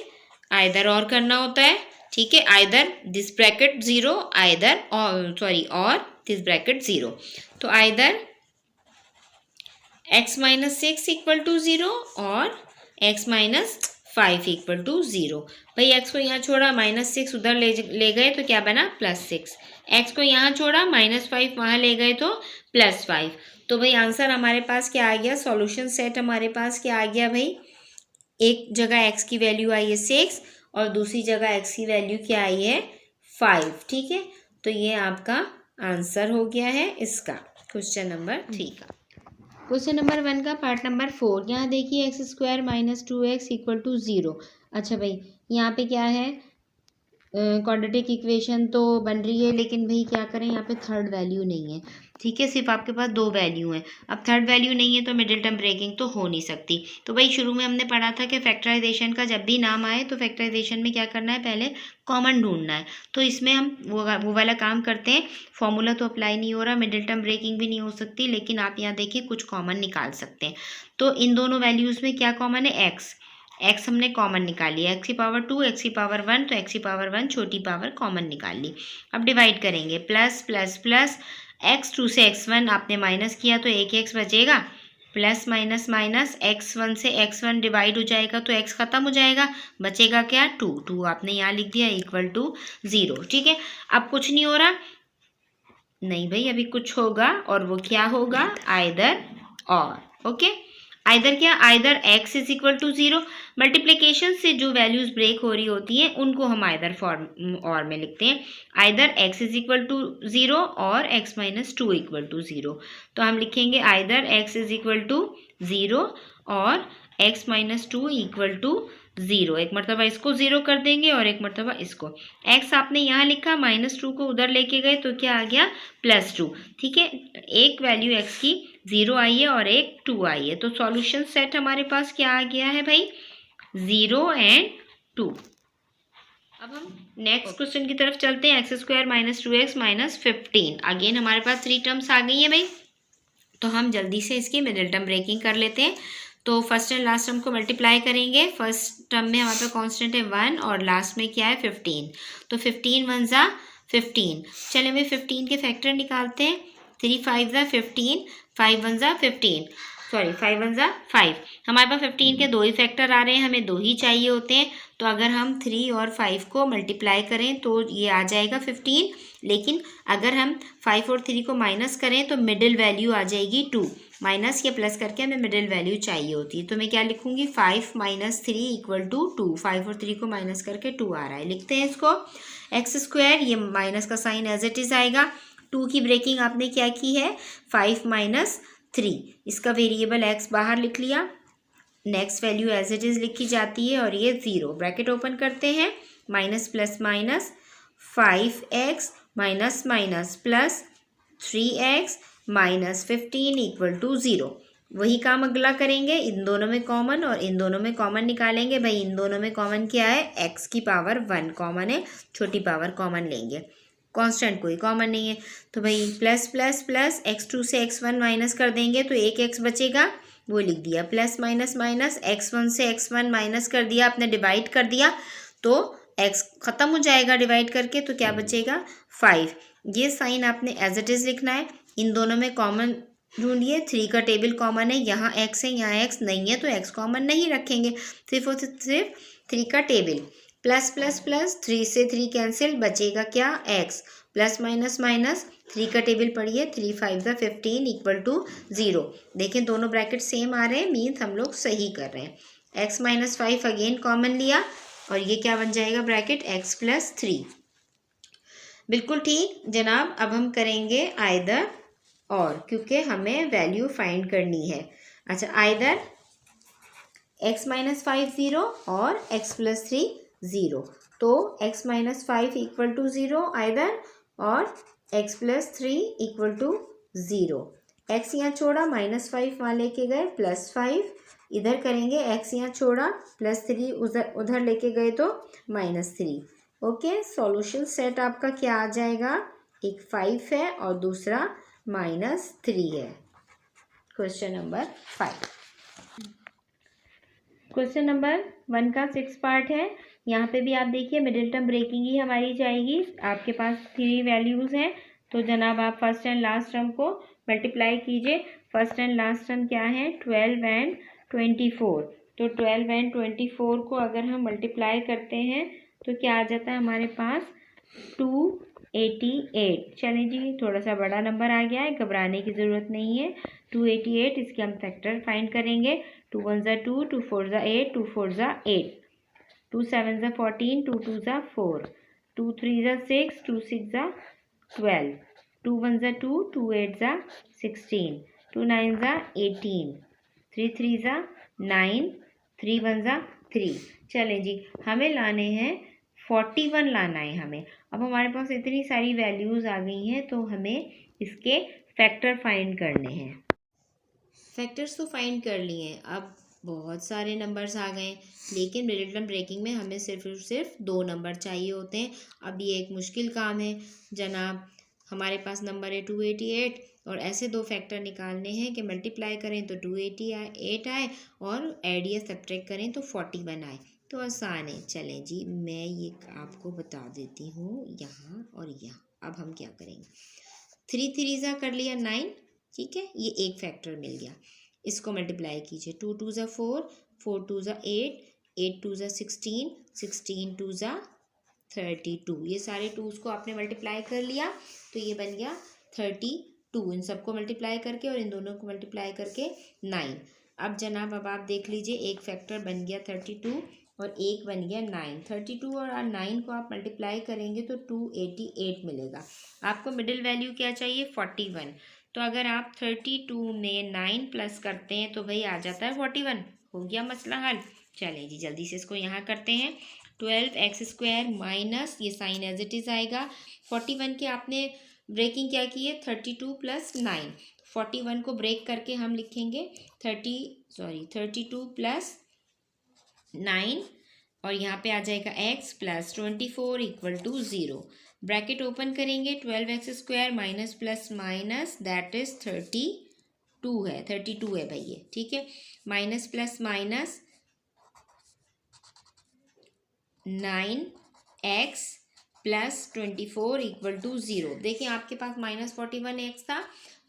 Speaker 1: आइदर और करना होता है, ठीक है। आइदर दिस ब्रैकेट 0, आइदर और दिस ब्रैकेट 0। तो आइदर x - 6 = 0 और x - 5 = 0। भाई x को यहाँ छोड़ा, -6 उधर ले गए तो क्या बना, +6। x को यहाँ छोड़ा, -5 वहाँ ले गए तो +5। तो भाई आंसर हमारे पास क्या आ गया, सॉल्यूशन सेट हमारे पास क्या आ गया भाई, एक जगह x की वैल्यू आई है 6 और दूसरी जगह x की वैल्यू क्या आई है 5, ठीक है। तो ये आपका आंसर हो गया है इसका, क्वेश्चन नंबर 3 का। क्वेश्चन नंबर 1 का पार्ट नंबर 4, यहाँ देखिए x² - 2x = 0। अच्छा भाई यहाँ पे क्या है, क्वाड्रेटिक इक्वेशन तो बन रही है, लेकिन भाई क्या करें, यहाँ पे थर्ड वैल्यू नहीं है, ठीक है। सिर्फ आपके पास 2 वैल्यू हैं। अब थर्ड वैल्यू नहीं है तो मिडिल टर्म ब्रेकिंग तो हो नहीं सकती। तो भाई शुरू में हमने पढ़ा था कि फैक्टराइजेशन का जब भी नाम आए तो फैक्टराइजेशन में क्या करना है, पहले कॉमन ढूंढना है। तो इसमें हम वो वाला काम करते हैं। फॉर्मूला तो अप्लाई नहीं हो रहा, मिडिल टर्म ब्रेकिंग भी नहीं हो सकती, लेकिन आप यहाँ देखिए कुछ कॉमन निकाल सकते हैं। तो इन दोनों वैल्यूज़ में क्या कॉमन है, x हमने कॉमन निकाली, x की पावर 2, x की पावर 1, तो x की पावर 1 छोटी पावर कॉमन निकाल ली। अब डिवाइड करेंगे, प्लस प्लस प्लस, x2 से x1 आपने माइनस किया तो 1x बचेगा, प्लस माइनस माइनस, x1 से x1 डिवाइड हो जाएगा तो x खत्म हो जाएगा, बचेगा क्या, 2 आपने यहाँ लिख दिया = 0, ठीक है। अब कुछ नहीं हो रहा, नहीं भाई अभी कुछ होगा और वो क्या होगा, आइदर और, ओके। आइदर क्या, either x is equal to 0। Multiplication से जो वैल्यूज ब्रेक हो रही होती हैं उनको हम आइदर फॉर्म और में लिखते हैं, either x is equal to 0 और x माइनस 2 इक्वल टू 0। तो हम लिखेंगे either x is equal to 0 और x माइनस 2 इक्वल टू 0। एक मरतबा इसको 0 कर देंगे और एक मरतबा इसको। x आपने यहाँ लिखा, -2 को उधर लेके गए तो क्या आ गया, +2। ठीक है, एक वैल्यू x की 0 आई है और एक 2 आई है, तो सॉल्यूशन सेट हमारे पास क्या आ गया है भाई, 0 एंड 2। अब हम नेक्स्ट क्वेश्चन की तरफ चलते हैं। x² - 2x - 15। अगेन हमारे पास 3 टर्म्स आ गई है भाई, तो हम जल्दी से इसकी मिडिल टर्म ब्रेकिंग कर लेते हैं। तो फर्स्ट एंड लास्ट टर्म को मल्टीप्लाई करेंगे। फर्स्ट टर्म में हमारे पास कांस्टेंट है 1 और लास्ट में क्या है 15। तो 15 1 ज़ा 15। चलिए भाई 15 के फैक्टर निकालते हैं। 3 5 ज़ा 15, 5 1 ज़ा 15, सॉरी 5 1 ज़ा 5। हमारे पास 15 के 2 ही फैक्टर आ रहे हैं, हमें 2 ही चाहिए होते हैं। तो अगर हम 3 और 5 को मल्टीप्लाई करें तो ये आ जाएगा 15, लेकिन अगर हम 5 और 3 को माइनस करें तो मिडिल वैल्यू आ जाएगी 2। माइनस या प्लस करके हमें मिडिल वैल्यू चाहिए होती है, तो मैं क्या लिखूंगी, 5 - 3 इक्वल टू 2। 5 और 3 को माइनस करके 2 आ रहा है, लिखते हैं इसको। x², ये माइनस का साइन एज इट इज आएगा। 2 की ब्रेकिंग आपने क्या की है, 5 - 3, इसका वेरिएबल x बाहर लिख लिया। Next value as it is लिखी जाती है और ये 0, ब्रैकेट ओपन करते हैं, minus plus minus 5x minus minus plus 3x minus 15 equal to 0। वही काम अगला करेंगे, इन दोनों में कॉमन और इन दोनों में कॉमन निकालेंगे। भाई इन दोनों में कॉमन क्या है, x की पावर 1 कॉमन है, छोटी पावर कॉमन लेंगे, कांस्टेंट कोई कॉमन नहीं है। तो भाई प्लस प्लस प्लस x2 से x1 माइनस कर देंगे तो एक x बचेगा, वो लिख दिया। प्लस माइनस माइनस x1 से x1 माइनस कर दिया, आपने डिवाइड कर दिया तो x ख़त्म हो जाएगा डिवाइड करके, तो क्या बचेगा 5। ये साइन आपने एज इट इज़ लिखना है। इन दोनों में कॉमन ढूंढिए, 3 का टेबल कॉमन है, यहाँ x है यहाँ x नहीं है तो x कॉमन नहीं रखेंगे, सिर्फ और सिर्फ 3 का टेबल। प्लस प्लस प्लस 3 से 3 कैंसिल, बचेगा क्या x। प्लस माइनस माइनस 3 का टेबल पढ़िए, 3 5 ज़ा 15 इक्वल टू 0। देखें दोनों ब्रैकेट सेम आ रहे हैं, मीन्स हम लोग सही कर रहे हैं। x - 5 अगेन कॉमन लिया और ये क्या बन जाएगा ब्रैकेट, x + 3। बिल्कुल ठीक जनाब। अब हम करेंगे आइदर और, क्योंकि हमें वैल्यू फाइंड करनी है। अच्छा, आइदर x - 5 0 और x + 3 0। तो x - 5 इक्वल टू 0 आइदर, और x + 3 इक्वल टू 0। x यहाँ छोड़ा, -5 वहाँ लेके गए, +5 इधर करेंगे, x यहाँ छोड़ा, +3 उधर लेके गए तो -3। ओके, सॉल्यूशन सेट आपका क्या आ जाएगा, एक 5 है और दूसरा -3 है। Question number 5। क्वेश्चन नंबर 1 का 6 पार्ट है। यहाँ पे भी आप देखिए मिडिल टर्म ब्रेकिंग ही हमारी जाएगी। आपके पास 3 वैल्यूज़ हैं, तो जनाब आप फर्स्ट एंड लास्ट टर्म को मल्टीप्लाई कीजिए। फर्स्ट एंड लास्ट टर्म क्या है, 12 एंड 24। तो 12 एंड 24 को अगर हम मल्टीप्लाई करते हैं तो क्या आ जाता है हमारे पास, 288। चलें जी, थोड़ा सा बड़ा नंबर आ गया है, घबराने की ज़रूरत नहीं है। 288, इसके हम फैक्टर फाइंड करेंगे। 2 1 ज़ा 2, 2 4 ज़ा 8, 2 4 ज़ा 8, 2 7 ज़ा 14, 2 2 ज़ा 4, 2 3 ज़ा 6, 2 6 ज़ा 12, 2 1 ज़ा 2, 2 8 ज़ा 16, 2 9 ज़ा 18, 3 3 ज़ा 9, 3 1 ज़ा 3। चलें जी, हमें लाने हैं 41 लाना है हमें। अब हमारे पास इतनी सारी वैल्यूज़ आ गई हैं तो हमें इसके फैक्टर फाइंड करने हैं। फैक्टर्स तो फाइंड कर लिए हैं, अब बहुत सारे नंबर्स आ गए, लेकिन मिडिल टर्म ब्रेकिंग में हमें सिर्फ और सिर्फ 2 नंबर चाहिए होते हैं। अब ये एक मुश्किल काम है जनाब। हमारे पास नंबर है 288 और ऐसे 2 फैक्टर निकालने हैं कि मल्टीप्लाई करें तो 288 आए और ऐड या सब्ट्रैक्ट करें तो 41 आए। तो आसान है। चलें जी, मैं ये आपको बता देती हूँ यहाँ और यहाँ। अब हम क्या करेंगे, 3 3 ज़ा कर लिया 9, ठीक है, ये एक फैक्टर मिल गया। इसको मल्टीप्लाई कीजिए, 2 2 ज़ा 4, 4 2 ज़ा 8, 8 2 ज़ा 16, 16 2 ज़ा 32। ये सारे 2s को आपने मल्टीप्लाई कर लिया तो ये बन गया 32। इन सबको मल्टीप्लाई करके और इन दोनों को मल्टीप्लाई करके 9। अब जनाब अब आप देख लीजिए, एक फैक्टर बन गया 32 और एक बन गया 9। 32 और 9 को आप मल्टीप्लाई करेंगे तो 288 मिलेगा। आपको मिडिल वैल्यू क्या चाहिए? 41। तो अगर आप 32 में 9 प्लस करते हैं तो भाई आ जाता है 41। हो गया मसला हल। चलें जी जल्दी से इसको यहाँ करते हैं। 12x² माइनस ये साइन एज इट इज़ आएगा। 41 के आपने ब्रेकिंग क्या की है? 32 + 9। 41 को ब्रेक करके हम लिखेंगे 32 + 9 और यहाँ पे आ जाएगा x + 24 = 0। ब्रैकेट ओपन करेंगे, 12x² minus plus minus that is 32 है, 32 है भाई ये, ठीक है। Minus plus minus 9x + 24 = 0। देखिए आपके पास -41x था,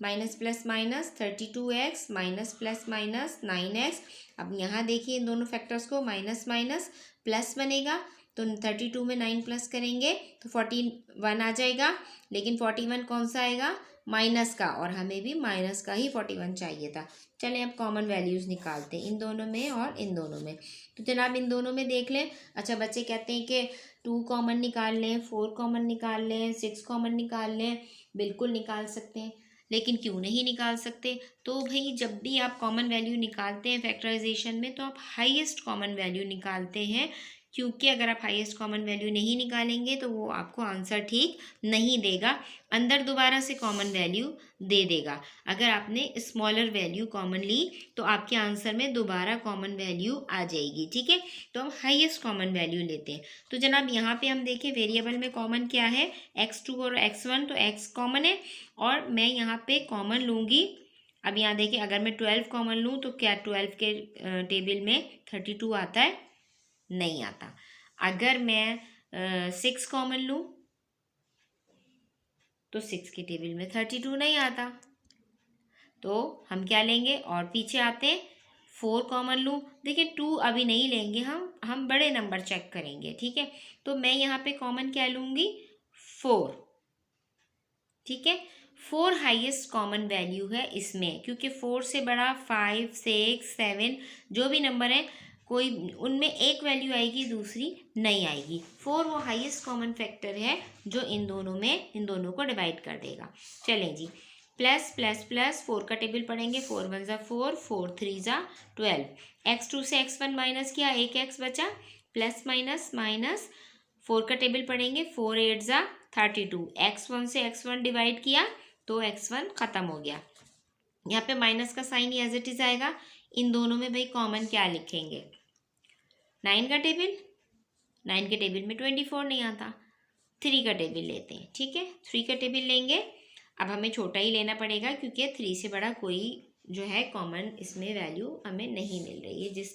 Speaker 1: minus plus minus 32x minus plus minus 9x। अब यहाँ देखिए इन दोनों फैक्टर्स को माइनस माइनस प्लस बनेगा, तो 32 में 9 प्लस करेंगे तो 41 आ जाएगा। लेकिन 41 कौन सा आएगा? माइनस का, और हमें भी माइनस का ही 41 चाहिए था। चलें अब कॉमन वैल्यूज़ निकालते हैं इन दोनों में और इन दोनों में। तो जनाब इन दोनों में देख लें। अच्छा बच्चे कहते हैं कि 2 कॉमन निकाल लें, 4 कॉमन निकाल लें, 6 कॉमन निकाल लें। बिल्कुल निकाल सकते हैं, लेकिन क्यों नहीं निकाल सकते? तो भाई जब भी आप कॉमन वैल्यू निकालते हैं फैक्टराइजेशन में तो आप हाईएस्ट कॉमन वैल्यू निकालते हैं, क्योंकि अगर आप हाईएस्ट कॉमन वैल्यू नहीं निकालेंगे तो वो आपको आंसर ठीक नहीं देगा, अंदर दोबारा से कॉमन वैल्यू दे देगा। अगर आपने स्मॉलर वैल्यू कॉमन ली तो आपके आंसर में दोबारा कॉमन वैल्यू आ जाएगी, ठीक है। तो हम हाईएस्ट कॉमन वैल्यू लेते हैं। तो जनाब यहाँ पे हम देखें वेरिएबल में कॉमन क्या है? x2 और x1, तो x कॉमन है और मैं यहाँ पे कॉमन लूँगी। अब यहाँ देखिए अगर मैं 12 कॉमन लूँ तो क्या 12 के टेबल में 32 आता है? नहीं आता। अगर मैं 6 कॉमन लूँ तो 6 के टेबल में 32 नहीं आता। तो हम क्या लेंगे? और पीछे आते हैं 4 कॉमन लूँ। देखिए 2 अभी नहीं लेंगे, हम बड़े नंबर चेक करेंगे, ठीक है। तो मैं यहाँ पे कॉमन क्या लूँगी? 4, ठीक है। 4 हाईएस्ट कॉमन वैल्यू है इसमें, क्योंकि 4 से बड़ा 5, 6, 7 जो भी नंबर है कोई उनमें एक वैल्यू आएगी, दूसरी नहीं आएगी। 4 वो हाईएस्ट कॉमन फैक्टर है जो इन दोनों को डिवाइड कर देगा। चलें जी, प्लस प्लस प्लस 4 का टेबल पढ़ेंगे। 4 1 ज़ा 4, 4 3 ज़ा 12। x2 से x1 माइनस किया, एक x बचा, प्लस माइनस माइनस 4 का टेबल पढ़ेंगे। 4 8 ज़ा 32। x1 से x1 डिवाइड किया तो x1 ख़त्म हो गया। यहाँ पे माइनस का साइन एज इट इज़ आएगा। इन दोनों में भाई कॉमन क्या लिखेंगे? 9 का टेबल, 9 के टेबल में 24 नहीं आता। 3 का टेबल लेते हैं, ठीक है। 3 का टेबल लेंगे। अब हमें छोटा ही लेना पड़ेगा क्योंकि 3 से बड़ा कोई जो है कॉमन इसमें वैल्यू हमें नहीं मिल रही है जिस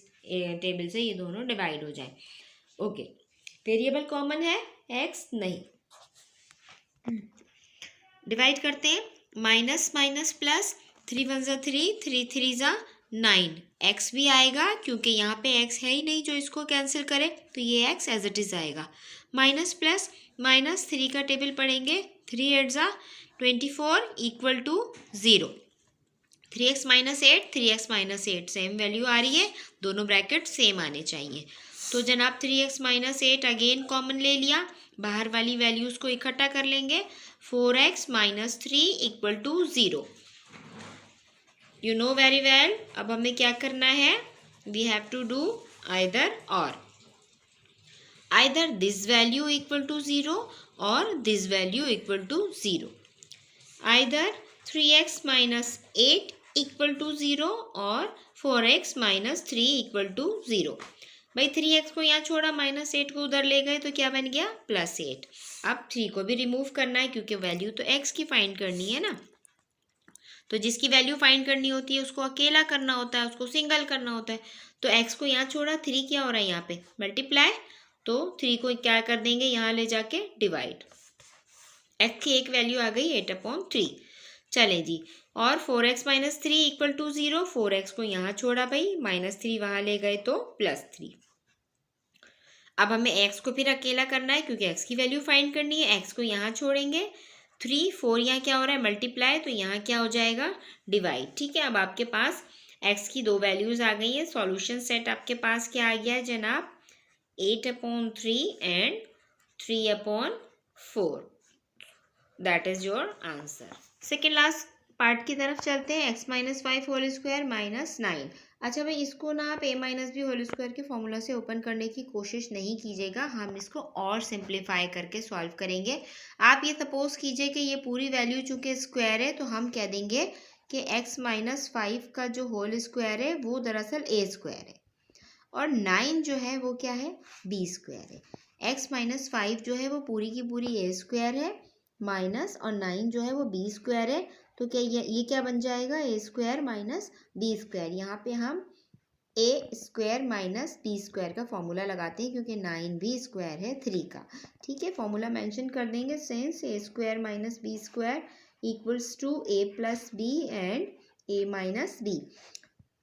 Speaker 1: टेबल से ये दोनों डिवाइड हो जाए। ओके, वेरिएबल कॉमन है, x नहीं। डिवाइड करते हैं, माइनस माइनस प्लस, 3 1 ज़ा 3, 3 3 ज़ा 9। x भी आएगा क्योंकि यहाँ पे x है ही नहीं जो इसको कैंसिल करे, तो ये x एज इट इज़ आएगा। माइनस प्लस माइनस 3 का टेबल पढ़ेंगे। 3 8 ज़ा 24 = 0। 3x minus 8, 3x minus 8 same value आ रही है, दोनों ब्रैकेट सेम आने चाहिए। तो जनाब 3x माइनस 8 अगेन कॉमन ले लिया, बाहर वाली वैल्यूज़ को इकट्ठा कर लेंगे। 4x minus 3 = 0। You know very well. अब हमें क्या करना है? We have to do either और, आइदर दिस वैल्यू = 0 और this value = 0। Either 3x minus 8 = 0 और 4x माइनस 3 = 0। भाई 3x को यहाँ छोड़ा, माइनस 8 को उधर ले गए तो क्या बन गया? +8। अब 3 को भी रिमूव करना है क्योंकि वैल्यू तो x की फाइंड करनी है ना। तो जिसकी वैल्यू फाइंड करनी होती है उसको अकेला करना होता है, उसको सिंगल करना होता है। तो x को यहाँ छोड़ा, 3 क्या हो रहा है यहाँ पे? मल्टीप्लाई। तो 3 को क्या कर देंगे? यहाँ ले जाके डिवाइड। x की एक वैल्यू आ गई 8/3। चले जी, और 4x माइनस 3 = 0। 4x को यहाँ छोड़ा भाई, -3 वहाँ ले गए तो +3। अब हमें x को फिर अकेला करना है क्योंकि x की वैल्यू फाइंड करनी है। x को यहाँ छोड़ेंगे, 3 4 यहाँ क्या हो रहा है? मल्टीप्लाई, तो यहाँ क्या हो जाएगा? डिवाइड, ठीक है। अब आपके पास एक्स की 2 वैल्यूज़ आ गई है। सॉल्यूशन सेट आपके पास क्या आ गया है जनाब, 8/3 and 3/4। That is your answer. Second last part की तरफ चलते हैं। x - 5 whole square minus 9। अच्छा भाई, इसको ना आप a - b होल स्क्वायर के फॉर्मूला से ओपन करने की कोशिश नहीं कीजिएगा, हम इसको और सिंप्लीफाई करके सॉल्व करेंगे। आप ये सपोज कीजिए कि ये पूरी वैल्यू चूंकि स्क्वायर है तो हम कह देंगे कि x - 5 का जो होल स्क्वायर है वो दरअसल a स्क्वायर है, और 9 जो है वो क्या है, b स्क्वायर है। x - 5 जो है वो पूरी की पूरी a स्क्वायर है, माइनस और 9 जो है वो b स्क्वायर है। तो क्या ये क्या बन जाएगा, a square minus b square. यहाँ पे हम a square minus b square का फॉर्मूला लगाते हैं क्योंकि 9b स्क्वायर है 3 का। ठीक है, फॉर्मूला मेंशन कर देंगे, since a square minus b square equals to a plus b and a minus b।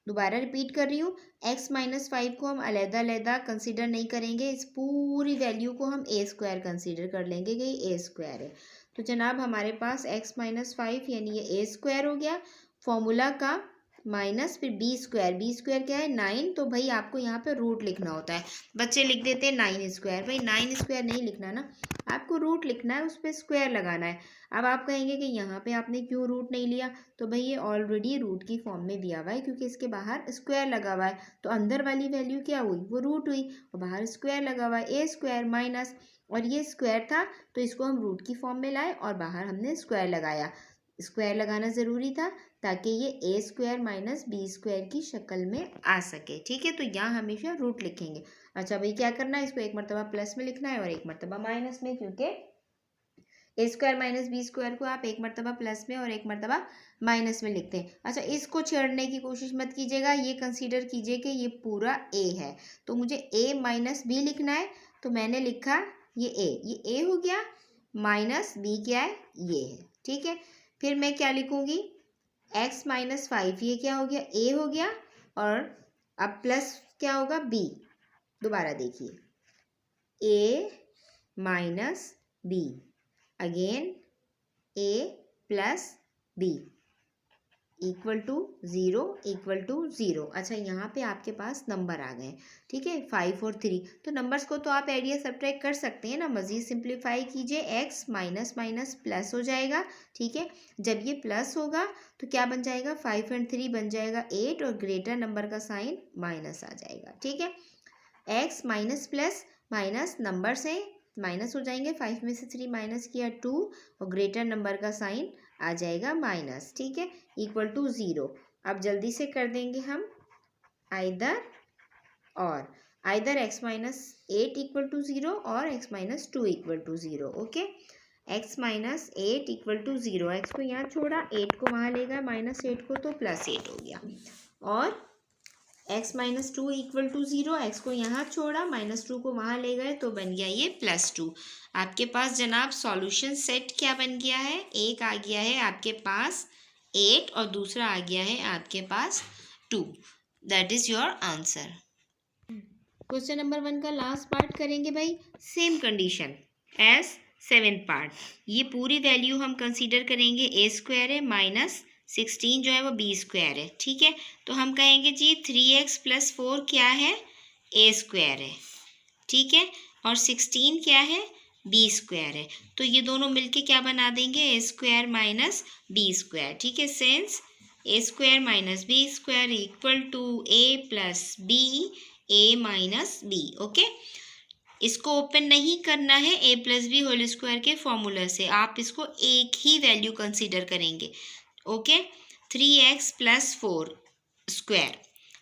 Speaker 1: दोबारा रिपीट कर रही हूँ, x - 5 को हम अलग-अलग कंसीडर नहीं करेंगे, इस पूरी वैल्यू को हम a स्क्वायर कंसीडर कर लेंगे कि ये a स्क्वायर है। तो जनाब हमारे पास x - 5 यानी ये a स्क्वायर हो गया, फॉर्मूला का माइनस फिर b स्क्वायर क्या है 9। तो भाई आपको यहाँ पे रूट लिखना होता है, बच्चे लिख देते हैं 9 स्क्वायर, भाई 9 स्क्वायर नहीं लिखना ना, आपको रूट लिखना है, उस पर स्क्वायर लगाना है। अब आप कहेंगे कि यहाँ पे आपने क्यों रूट नहीं लिया, तो भाई ये ऑलरेडी रूट की फॉर्म में दिया हुआ है क्योंकि इसके बाहर स्क्वायर लगा हुआ है, तो अंदर वाली वैल्यू क्या हुई, वो रूट हुई, और बाहर स्क्वायर लगा हुआ है a स्क्वायर माइनस, और ये स्क्वायर था तो इसको हम रूट की फॉर्म में लाए और बाहर हमने स्क्वायर लगाया। स्क्वायर लगाना ज़रूरी था ताकि ये a square minus b square की शक्ल में आ सके। ठीक है, तो यहाँ हमेशा रूट लिखेंगे। अच्छा भाई क्या करना है, इसको एक मरतबा प्लस में लिखना है और एक मरतबा माइनस में, क्योंकि a square minus b square को आप एक मरतबा प्लस में और एक मरतबा माइनस में लिखते हैं। अच्छा, इसको छेड़ने की कोशिश मत कीजिएगा, ये कंसीडर कीजिए कि ये पूरा a है, तो मुझे a माइनस b लिखना है, तो मैंने लिखा ये a हो गया, माइनस b क्या है, ये है। ठीक है, फिर मैं क्या लिखूंगी, x - 5 ये क्या हो गया, a हो गया, और अब प्लस क्या होगा, b। दोबारा देखिए, a minus b, again a plus b equal to zero. अच्छा, यहाँ पे आपके पास नंबर आ गए, ठीक है, 5 और 3, तो नंबर्स को तो आप ऐड या सब्ट्रैक्ट कर सकते हैं ना। मज़ीद सिंप्लीफाई कीजिए, x माइनस माइनस प्लस हो जाएगा। ठीक है, जब ये प्लस होगा तो क्या बन जाएगा, 5 और 3 बन जाएगा 8, और ग्रेटर नंबर का साइन माइनस आ जाएगा। ठीक है, x minus plus minus number से माइनस हो जाएंगे, 5 में से 3 माइनस किया 2, और ग्रेटर नंबर का साइन आ जाएगा माइनस। ठीक है, इक्वल टू 0। अब जल्दी से कर देंगे हम आइदर x - 8 इक्वल टू 0 और x - 2 equal to 0। Okay, x - 8 equal to 0, x को यहाँ छोड़ा, 8 को वहाँ ले गए, -8 को, तो +8 हो गया, और x - 2 इक्वल टू 0, x को यहाँ छोड़ा, -2 को वहाँ ले गए, तो बन गया ये +2। आपके पास जनाब सॉल्यूशन सेट क्या बन गया है, एक आ गया है आपके पास 8 और दूसरा आ गया है आपके पास 2। That is your answer. Question number 1 का लास्ट पार्ट करेंगे भाई, same condition as 7th part. ये पूरी वैल्यू हम कंसीडर करेंगे, a स्क्वायर है माइनस 16 जो है वो b स्क्वायर है। ठीक है, तो हम कहेंगे जी 3x + 4 क्या है, a स्क्वायर है। ठीक है, और 16 क्या है, b स्क्वायर है। तो ये दोनों मिलके क्या बना देंगे, a square minus b square. ठीक है, since a square minus b square equal to a plus b, a minus b। Okay, इसको ओपन नहीं करना है a plus B whole square के फॉर्मूला से, आप इसको एक ही वैल्यू कंसीडर करेंगे। ओके, 3x + 4 स्क्वायर,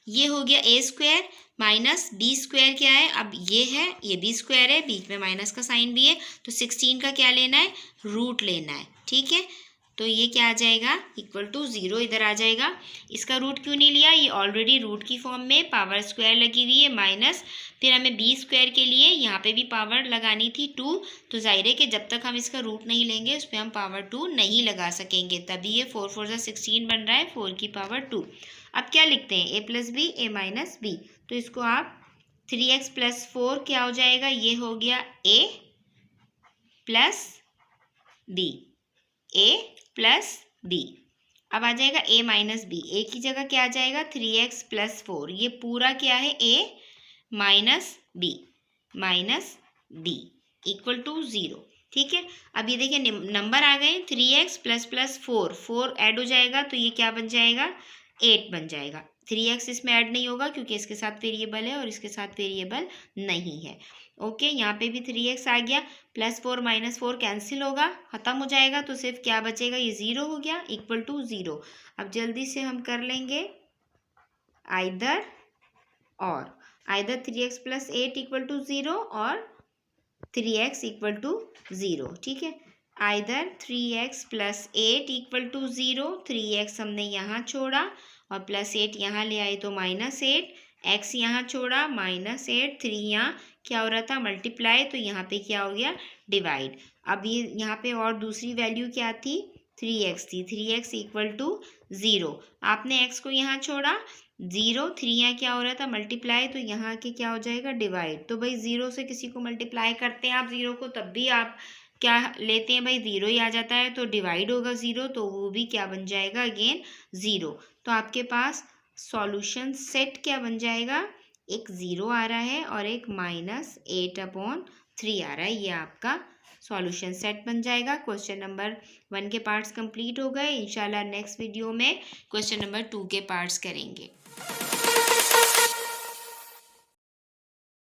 Speaker 1: ये हो गया a square minus b square क्या है, अब ये है, ये b स्क्वायर है, बीच में माइनस का साइन भी है, तो 16 का क्या लेना है, रूट लेना है। ठीक है, तो ये क्या आ जाएगा, इक्वल टू 0 इधर आ जाएगा। इसका रूट क्यों नहीं लिया, ये ऑलरेडी रूट की फॉर्म में पावर स्क्वायर लगी हुई है माइनस, फिर हमें b स्क्वायर के लिए यहाँ पे भी पावर लगानी थी 2, तो जाहिर है कि जब तक हम इसका रूट नहीं लेंगे उस पर हम पावर 2 नहीं लगा सकेंगे, तभी ये 4 4 16 बन रहा है, 4 की पावर 2। अब क्या लिखते हैं, a plus B, a minus B, तो इसको आप 3x + 4 क्या हो जाएगा, ये हो गया a plus b, a plus b। अब आ जाएगा a माइनस बी, ए की जगह क्या आ जाएगा 3x प्लस 4, ये पूरा क्या है a minus B equal to 0। ठीक है, अब ये देखिए नंबर आ गए 3x प्लस प्लस 4 ऐड हो जाएगा तो ये क्या बन जाएगा 8 बन जाएगा। 3x इसमें ऐड नहीं होगा क्योंकि इसके साथ वेरिएबल है और इसके साथ वेरिएबल नहीं है। ओके, यहाँ पे भी 3x आ गया, प्लस 4 माइनस 4 कैंसिल होगा, खत्म हो जाएगा, तो सिर्फ क्या बचेगा, ये 0 हो गया इक्वल टू 0। अब जल्दी से हम कर लेंगे either 3x plus 8 equal to 0 और 3x इक्वल टू 0। ठीक है, either 3x plus 8 equal to 0, 3x हमने यहाँ छोड़ा और प्लस 8 यहाँ ले आए तो माइनस 8, x यहाँ छोड़ा माइनस 8, 3 यहाँ क्या हो रहा था मल्टीप्लाई, तो यहाँ पे क्या हो गया डिवाइड। अब ये यहाँ पे और दूसरी वैल्यू क्या थी 3x थी, 3x इक्वल टू 0, आपने x को यहाँ छोड़ा 0, 3 यहाँ क्या हो रहा था मल्टीप्लाई, तो यहाँ के क्या हो जाएगा डिवाइड। तो भाई 0 से किसी को मल्टीप्लाई करते हैं आप 0 को, तब भी आप क्या लेते हैं भाई 0 ही आ जाता है, तो डिवाइड होगा 0, तो वो भी क्या बन जाएगा अगेन 0। तो आपके पास सॉल्यूशन सेट क्या बन जाएगा, एक 0 आ रहा है और एक -8/3 आ रहा है, ये आपका सॉल्यूशन सेट बन जाएगा। क्वेश्चन नंबर 1 के पार्ट्स कंप्लीट हो गए। इंशाल्लाह नेक्स्ट वीडियो में क्वेश्चन नंबर 2 के पार्ट्स करेंगे।